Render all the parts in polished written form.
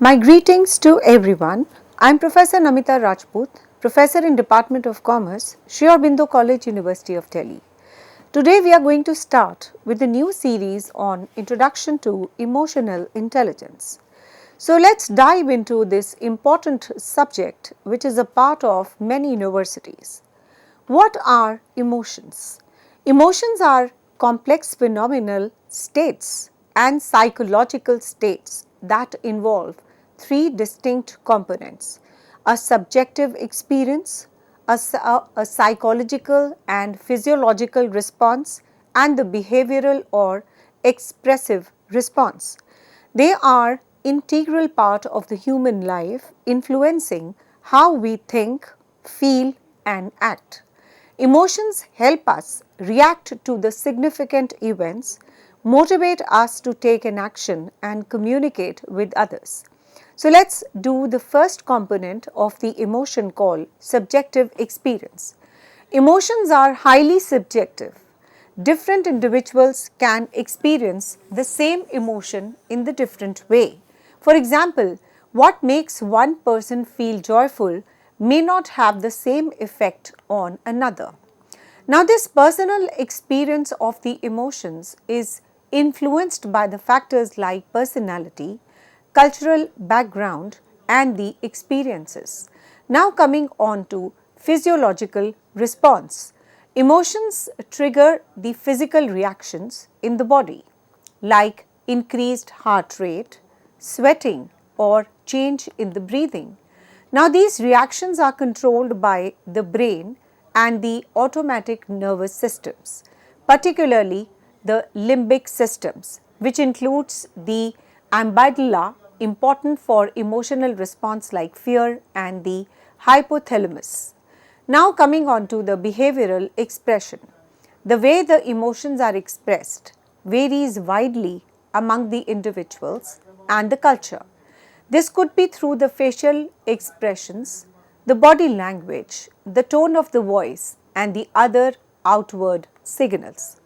My greetings to everyone. I am Professor Namita Rajput, Professor in Department of Commerce, Sri Aurobindo College, University of Delhi. Today we are going to start with a new series on Introduction to Emotional Intelligence. So let's dive into this important subject which is a part of many universities. What are emotions? Emotions are complex phenomenal states and psychological states that involve three distinct components: a subjective experience, a psychological and physiological response, and the behavioral or expressive response. They are integral part of the human life, influencing how we think, feel, and act. Emotions help us react to the significant events, motivate us to take an action, and communicate with others. So, let us do the first component of the emotion called subjective experience. Emotions are highly subjective. Different individuals can experience the same emotion in the different way. For example, what makes one person feel joyful may not have the same effect on another. Now, this personal experience of the emotions is influenced by the factors like personality, cultural background, and the experiences. Now, coming on to physiological response. Emotions trigger the physical reactions in the body like increased heart rate, sweating, or change in the breathing. Now, these reactions are controlled by the brain and the automatic nervous systems, particularly the limbic systems, which includes the amygdala, important for emotional response like fear, and the hypothalamus. Now, coming on to the behavioral expression. The way the emotions are expressed varies widely among the individuals and the culture. This could be through the facial expressions, the body language, the tone of the voice, and the other outward signals.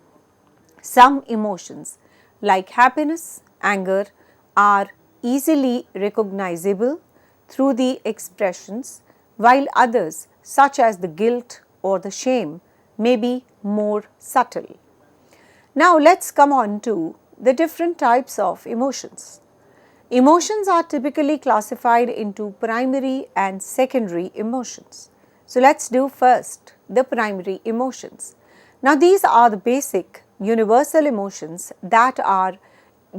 Some emotions like happiness, anger are easily recognizable through the expressions, while others such as the guilt or the shame may be more subtle. Now, let us come on to the different types of emotions. Emotions are typically classified into primary and secondary emotions. So, let us do first the primary emotions. Now, these are the basic universal emotions that are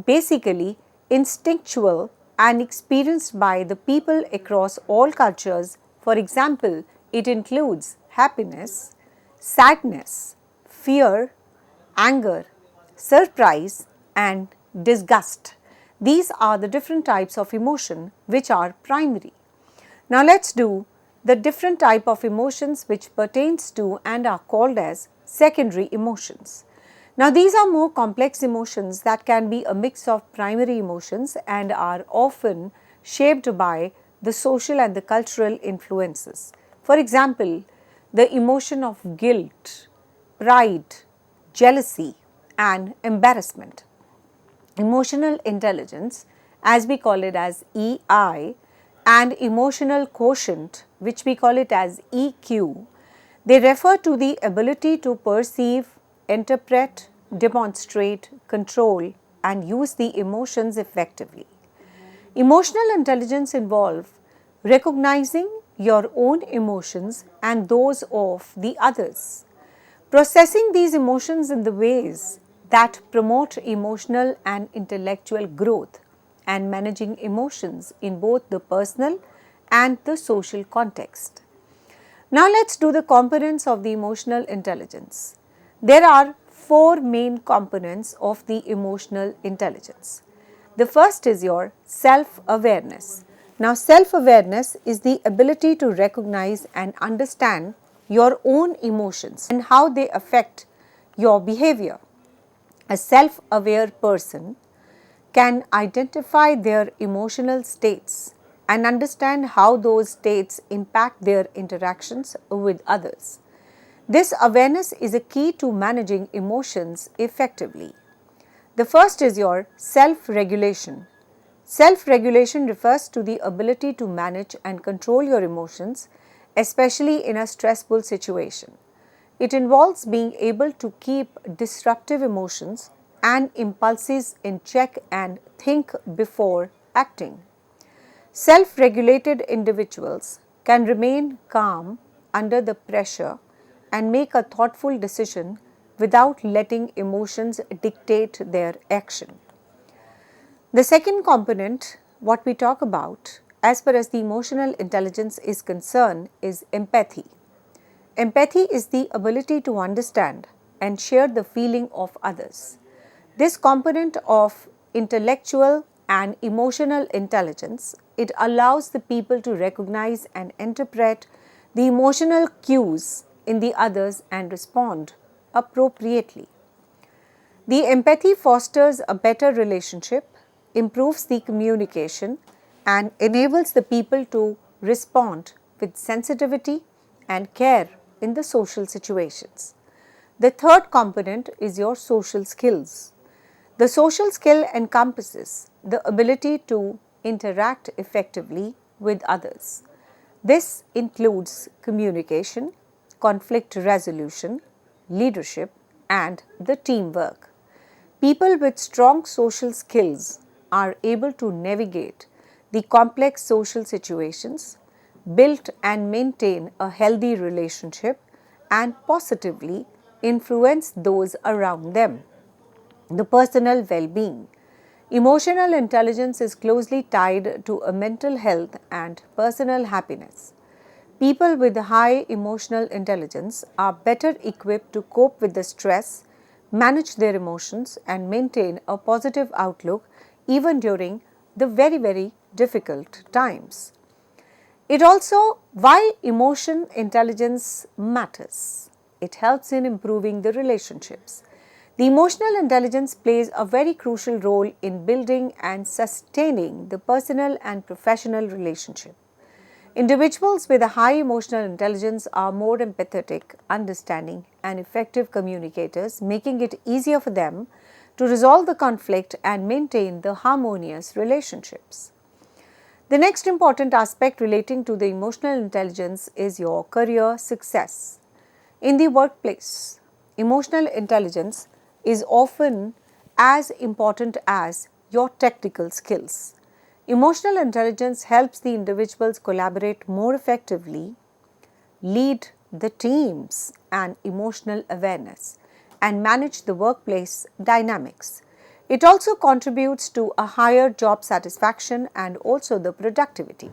basically instinctual and experienced by the people across all cultures. For example, it includes happiness, sadness, fear, anger, surprise, and disgust. These are the different types of emotion which are primary. Now, let us do the different type of emotions which pertains to and are called as secondary emotions. Now, these are more complex emotions that can be a mix of primary emotions and are often shaped by the social and the cultural influences. For example, the emotion of guilt, pride, jealousy, and embarrassment. Emotional intelligence, as we call it as EI, and emotional quotient, which we call it as EQ, they refer to the ability to perceive, interpret, demonstrate, control, and use the emotions effectively. Emotional intelligence involves recognizing your own emotions and those of the others, processing these emotions in the ways that promote emotional and intellectual growth, and managing emotions in both the personal and the social context. Now, let us do the components of the emotional intelligence. There are four main components of the emotional intelligence. The first is your self-awareness. Now, self-awareness is the ability to recognize and understand your own emotions and how they affect your behavior. A self-aware person can identify their emotional states and understand how those states impact their interactions with others. This awareness is a key to managing emotions effectively. The first is your self-regulation. Self-regulation refers to the ability to manage and control your emotions, especially in a stressful situation. It involves being able to keep disruptive emotions and impulses in check and think before acting. Self-regulated individuals can remain calm under the pressure and make a thoughtful decision without letting emotions dictate their action. The second component, what we talk about as far as the emotional intelligence is concerned, is empathy. Empathy is the ability to understand and share the feeling of others. This component of intellectual and emotional intelligence, it allows the people to recognize and interpret the emotional cues in the others and respond appropriately. The empathy fosters a better relationship, improves the communication, and enables the people to respond with sensitivity and care in the social situations. The third component is your social skills. The social skill encompasses the ability to interact effectively with others. This includes communication, conflict resolution, leadership, and the teamwork. People with strong social skills are able to navigate the complex social situations, build and maintain a healthy relationship, and positively influence those around them. The personal well-being. Emotional intelligence is closely tied to a mental health and personal happiness. People with high emotional intelligence are better equipped to cope with the stress, manage their emotions, and maintain a positive outlook even during the very difficult times. It also, why emotion intelligence matters. It helps in improving the relationships. The emotional intelligence plays a very crucial role in building and sustaining the personal and professional relationship. Individuals with a high emotional intelligence are more empathetic, understanding, and effective communicators, making it easier for them to resolve the conflict and maintain the harmonious relationships. The next important aspect relating to the emotional intelligence is your career success. In the workplace, emotional intelligence is often as important as your technical skills. Emotional intelligence helps the individuals collaborate more effectively, lead the teams and emotional awareness, and manage the workplace dynamics. It also contributes to a higher job satisfaction and also the productivity.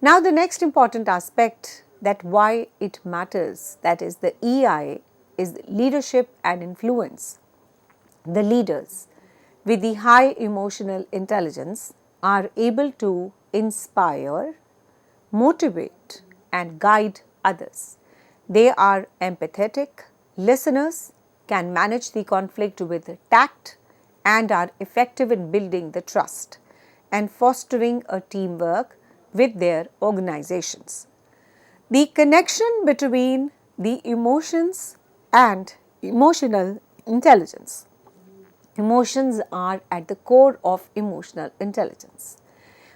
Now the next important aspect, that why it matters, that is the EI, is leadership and influence. The leaders with the high emotional intelligence are able to inspire, motivate, and guide others. They are empathetic listeners, can manage the conflict with tact, and are effective in building the trust and fostering a teamwork with their organizations. The connection between the emotions and emotional intelligence. Emotions are at the core of emotional intelligence.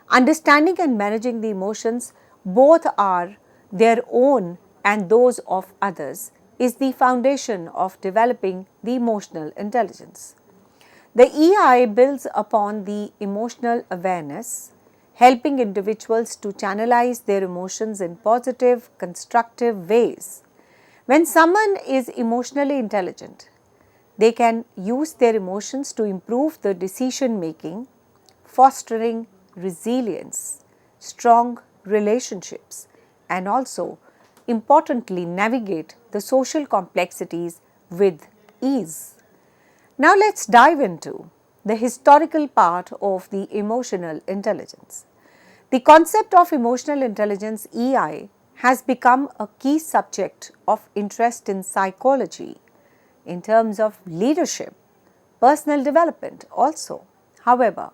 Understanding and managing the emotions, both are their own and those of others, is the foundation of developing the emotional intelligence. The EI builds upon the emotional awareness, helping individuals to channelize their emotions in positive, constructive ways. When someone is emotionally intelligent, they can use their emotions to improve the decision making, fostering resilience, strong relationships, and also importantly navigate the social complexities with ease. Now let's dive into the historical part of the emotional intelligence. The concept of emotional intelligence, EI, has become a key subject of interest in psychology in terms of leadership, personal development also. However,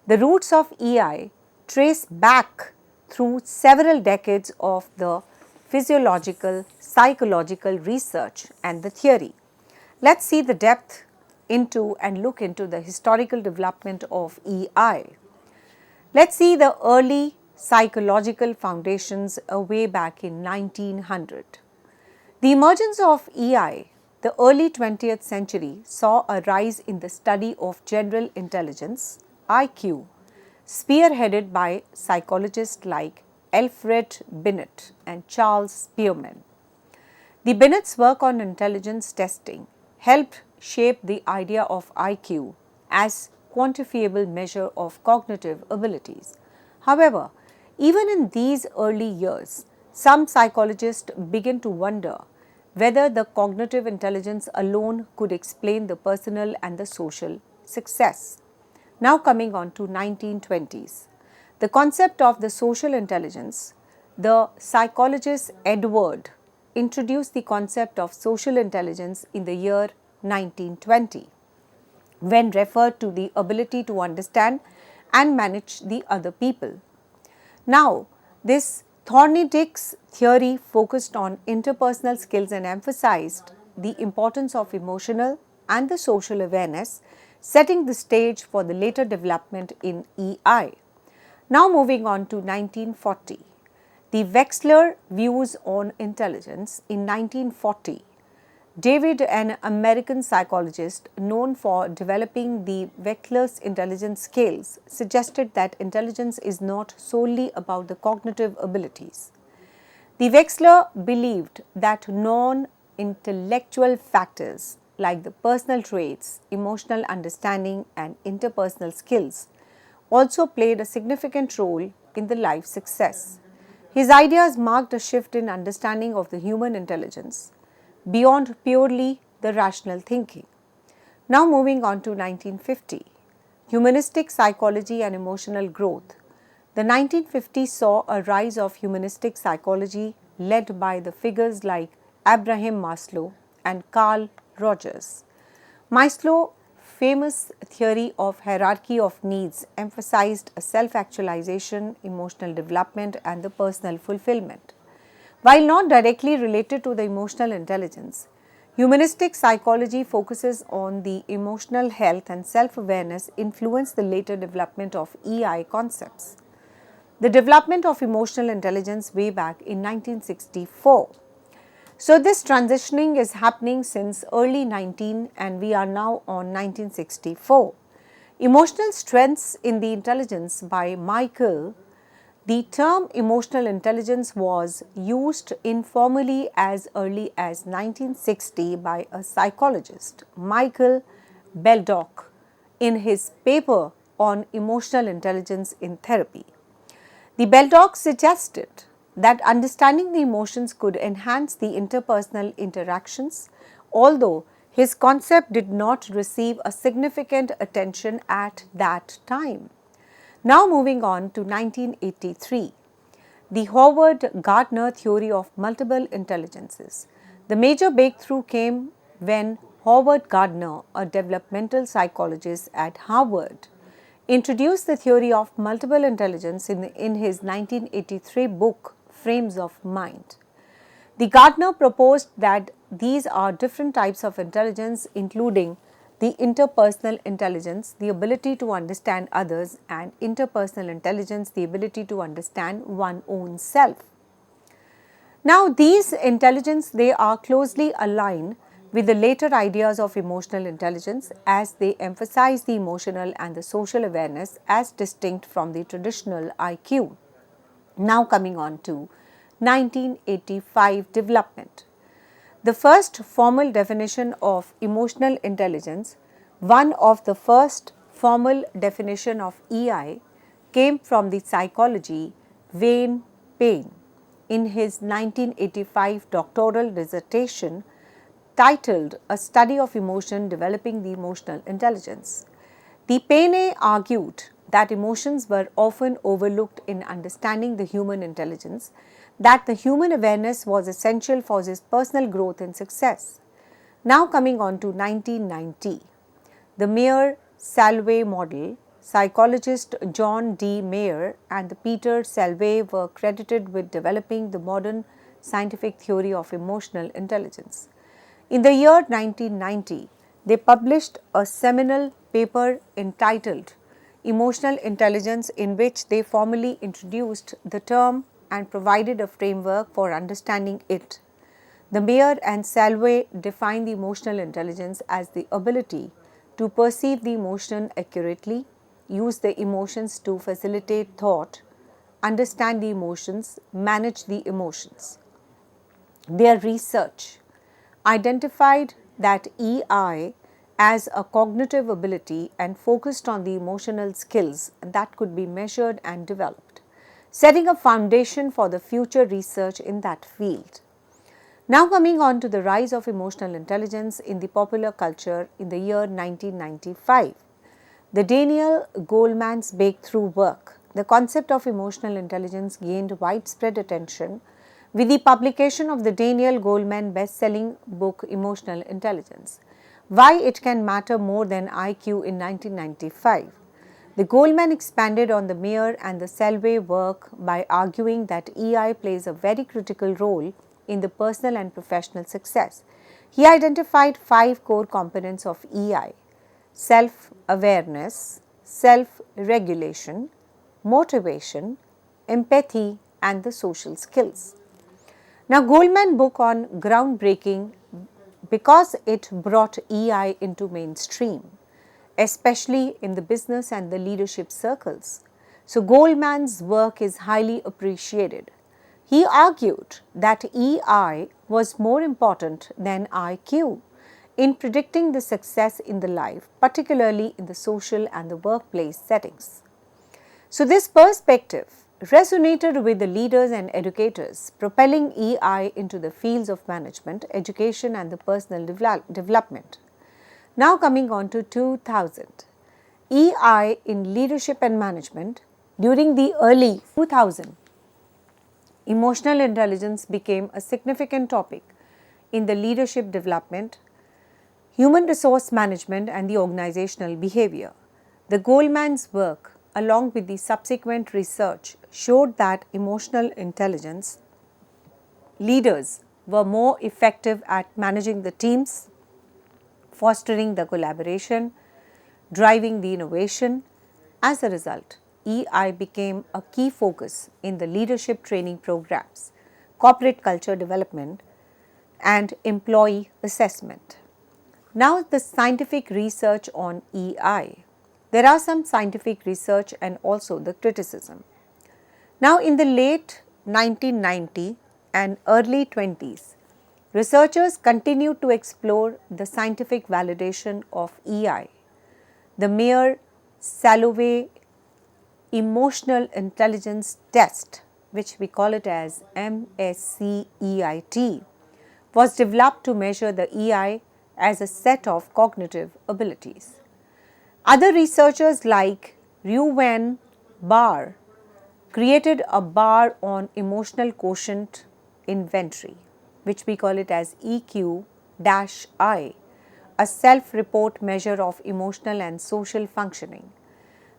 the roots of EI trace back through several decades of the physiological, psychological research and the theory. Let's see the depth into and look into the historical development of EI. Let's see the early psychological foundations way back in 1900. The emergence of EI, the early 20th century, saw a rise in the study of general intelligence, IQ, spearheaded by psychologists like Alfred Binet and Charles Spearman. The Binet's work on intelligence testing helped shape the idea of IQ as quantifiable measure of cognitive abilities. However, even in these early years, some psychologists begin to wonder whether the cognitive intelligence alone could explain the personal and the social success. Now coming on to 1920s. The concept of the social intelligence, the psychologist Edward introduced the concept of social intelligence in the year 1920 when referred to the ability to understand and manage the other people. Now, this Thorndike's theory focused on interpersonal skills and emphasized the importance of emotional and the social awareness, setting the stage for the later development in EI. Now moving on to 1940. The Wechsler views on intelligence in 1940. David, an American psychologist known for developing the Wechsler's intelligence scales, suggested that intelligence is not solely about the cognitive abilities. The Wechsler believed that non-intellectual factors like the personal traits, emotional understanding and interpersonal skills also played a significant role in the life success. His ideas marked a shift in understanding of the human intelligence beyond purely the rational thinking. Now moving on to 1950, humanistic psychology and emotional growth. The 1950s saw a rise of humanistic psychology led by the figures like Abraham Maslow and Carl Rogers. Maslow's famous theory of hierarchy of needs emphasized self-actualization, emotional development and the personal fulfillment. While not directly related to the emotional intelligence, humanistic psychology focuses on the emotional health and self-awareness influenced the later development of EI concepts. The development of emotional intelligence way back in 1964. So, this transitioning is happening since early 19 and we are now on 1964. Emotional strengths in the intelligence by Michael. The term emotional intelligence was used informally as early as 1960 by a psychologist, Michael Beldock, in his paper on emotional intelligence in therapy. The Beldock suggested that understanding the emotions could enhance the interpersonal interactions, although his concept did not receive a significant attention at that time. Now moving on to 1983, the Howard Gardner theory of multiple intelligences. The major breakthrough came when Howard Gardner, a developmental psychologist at Harvard, introduced the theory of multiple intelligence in his 1983 book, Frames of Mind. The Gardner proposed that these are different types of intelligence, including the interpersonal intelligence, the ability to understand others, and interpersonal intelligence, the ability to understand one's own self. Now, these intelligence, they are closely aligned with the later ideas of emotional intelligence as they emphasize the emotional and the social awareness as distinct from the traditional IQ. Now coming on to 1985 development. The first formal definition of emotional intelligence, one of the first formal definition of EI, came from the psychology Wayne Payne in his 1985 doctoral dissertation titled A Study of Emotion Developing the Emotional Intelligence. The Payne argued that emotions were often overlooked in understanding the human intelligence, that the human awareness was essential for his personal growth and success. Now coming on to 1990, the Mayer-Salovey model, psychologist John D. Mayer and Peter Salovey were credited with developing the modern scientific theory of emotional intelligence. In the year 1990, they published a seminal paper entitled emotional intelligence, in which they formally introduced the term and provided a framework for understanding it. The Mayer and Salway define the emotional intelligence as the ability to perceive the emotion accurately, use the emotions to facilitate thought, understand the emotions, manage the emotions. Their research identified that EI as a cognitive ability and focused on the emotional skills that could be measured and developed, setting a foundation for the future research in that field. Now coming on to the rise of emotional intelligence in the popular culture in the year 1995. The Daniel Goleman's breakthrough work, the concept of emotional intelligence, gained widespread attention with the publication of the Daniel Goleman best-selling book Emotional Intelligence, Why It Can Matter More Than IQ in 1995. The Goleman expanded on the Mayer and the Salway work by arguing that EI plays a very critical role in the personal and professional success. He identified 5 core components of EI: self-awareness, self-regulation, motivation, empathy, and the social skills. Now, Goleman book on groundbreaking because it brought EI into mainstream, especially in the business and the leadership circles. So, Goleman's work is highly appreciated. He argued that EI was more important than IQ in predicting the success in the life, particularly in the social and the workplace settings. So, this perspective resonated with the leaders and educators, propelling EI into the fields of management, education, and the personal development. Now, coming on to 2000, EI in leadership and management. During the early 2000s, emotional intelligence became a significant topic in the leadership development, human resource management, and the organizational behavior. The Goleman's work, along with the subsequent research, showed that emotional intelligence leaders were more effective at managing the teams, fostering the collaboration, driving the innovation. As a result, EI became a key focus in the leadership training programs, corporate culture development, and employee assessment. Now, the scientific research on EI. There are some scientific research and also the criticism. Now, in the late 1990s and early 20s, researchers continued to explore the scientific validation of EI. The Mayer-Salway Emotional Intelligence Test, which we call it as MSCEIT, was developed to measure the EI as a set of cognitive abilities. Other researchers like Ruwen Barr created a bar on emotional quotient inventory, which we call it as EQ-I, a self-report measure of emotional and social functioning.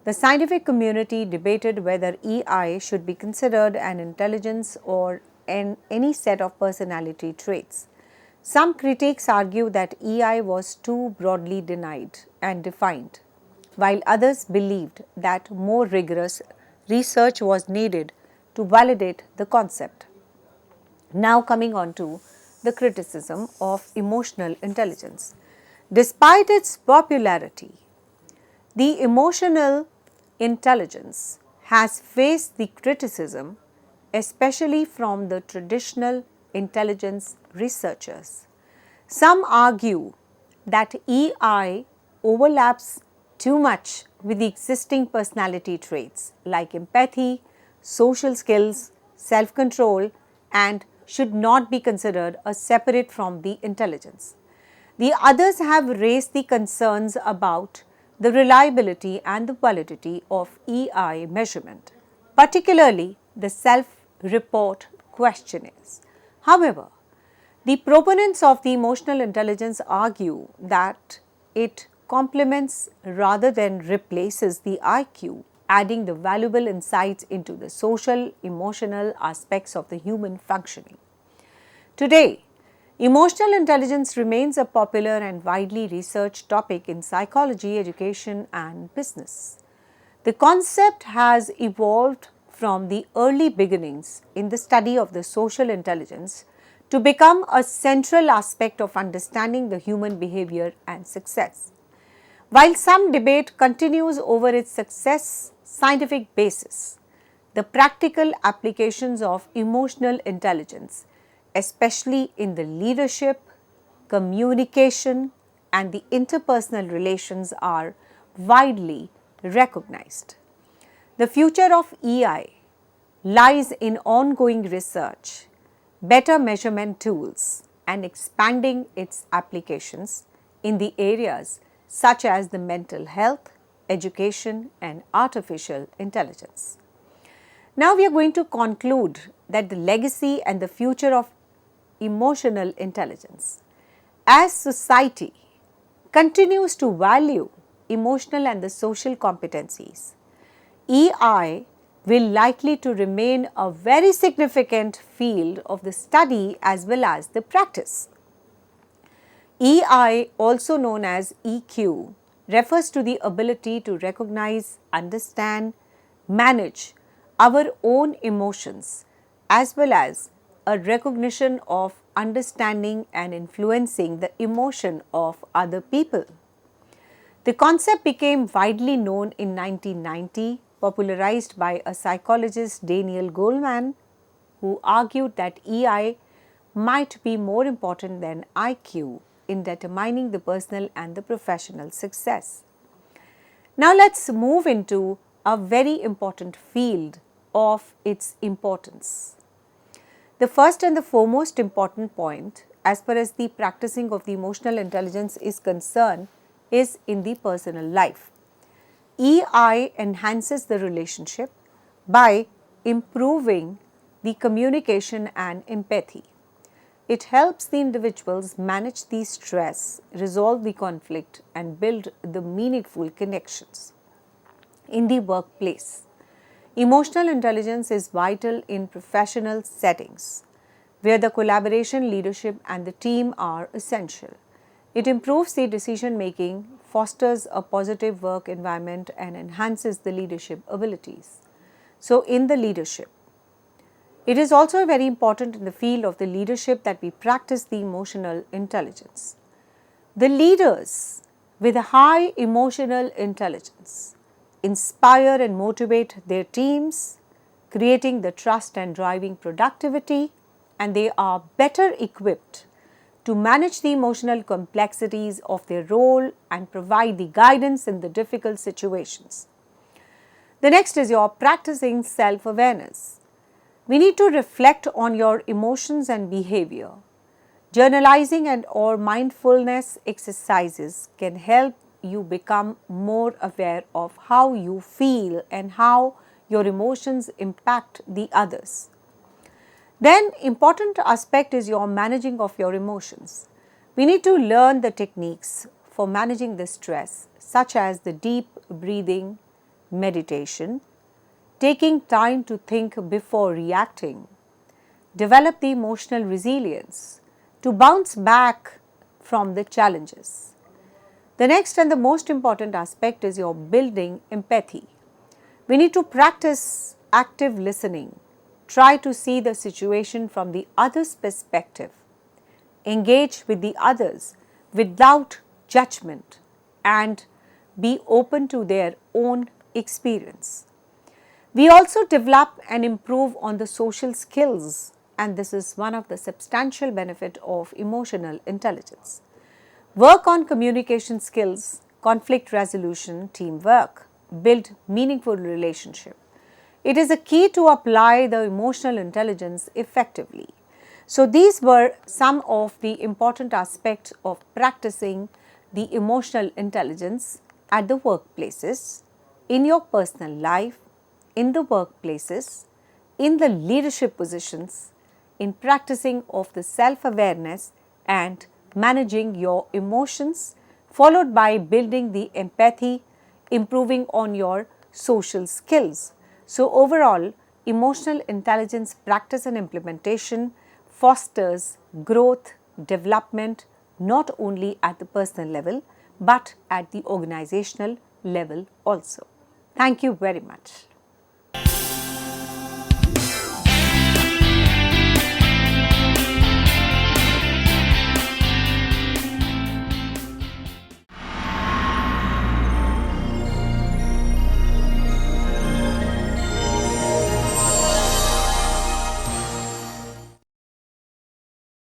The scientific community debated whether EI should be considered an intelligence or any set of personality traits. Some critics argue that EI was too broadly denied and defined, while others believed that more rigorous research was needed to validate the concept. Now, coming on to the criticism of emotional intelligence. Despite its popularity, the emotional intelligence has faced the criticism, especially from the traditional intelligence researchers. Some argue that EI overlaps too much with the existing personality traits like empathy, social skills, self-control, and should not be considered as separate from the intelligence. The others have raised the concerns about the reliability and the validity of EI measurement, particularly the self-report questionnaires. However, the proponents of the emotional intelligence argue that it complements rather than replaces the IQ, adding the valuable insights into the social, emotional aspects of the human functioning. Today, emotional intelligence remains a popular and widely researched topic in psychology, education, and business. The concept has evolved from the early beginnings in the study of the social intelligence to become a central aspect of understanding the human behavior and success. While some debate continues over its success scientific basis, the practical applications of emotional intelligence, especially in the leadership, communication, and the interpersonal relations, are widely recognized. The future of EI lies in ongoing research, better measurement tools, and expanding its applications in the areas such as the mental health, education, and artificial intelligence. Now we are going to conclude that the legacy and the future of emotional intelligence. As society continues to value emotional and the social competencies, EI will likely to remain a very significant field of the study as well as the practice. EI, also known as EQ, refers to the ability to recognize, understand, manage our own emotions as well as a recognition of understanding and influencing the emotion of other people. The concept became widely known in 1990, popularized by a psychologist, Daniel Goleman, who argued that EI might be more important than IQ in determining the personal and the professional success. Now let's move into a very important field of its importance. The first and the foremost important point as far as the practicing of the emotional intelligence is concerned is in the personal life. EI enhances the relationship by improving the communication and empathy. It helps the individuals manage the stress, resolve the conflict, and build the meaningful connections. In the workplace, emotional intelligence is vital in professional settings where the collaboration, leadership, and the team are essential. It improves the decision making, fosters a positive work environment, and enhances the leadership abilities. So, in the leadership, it is also very important in the field of the leadership that we practice the emotional intelligence. The leaders with a high emotional intelligence inspire and motivate their teams, creating the trust and driving productivity, and they are better equipped to manage the emotional complexities of their role and provide the guidance in the difficult situations. The next is your practicing self-awareness. We need to reflect on your emotions and behavior. Journalizing and or mindfulness exercises can help you become more aware of how you feel and how your emotions impact the others. Then important aspect is your managing of your emotions. We need to learn the techniques for managing the stress such as the deep breathing, meditation, taking time to think before reacting, develop the emotional resilience to bounce back from the challenges. The next and the most important aspect is your building empathy. We need to practice active listening, try to see the situation from the other's perspective, engage with the others without judgment, and be open to their own experience. We also develop and improve on the social skills, and this is one of the substantial benefit of emotional intelligence. Work on communication skills, conflict resolution, teamwork, build meaningful relationship. It is a key to apply the emotional intelligence effectively. So these were some of the important aspects of practicing the emotional intelligence at the workplaces, in your personal life, in the workplaces, in the leadership positions, in practicing of the self-awareness and managing your emotions, followed by building the empathy, improving on your social skills. So overall, emotional intelligence practice and implementation fosters growth, development, not only at the personal level, but at the organizational level also. Thank you very much.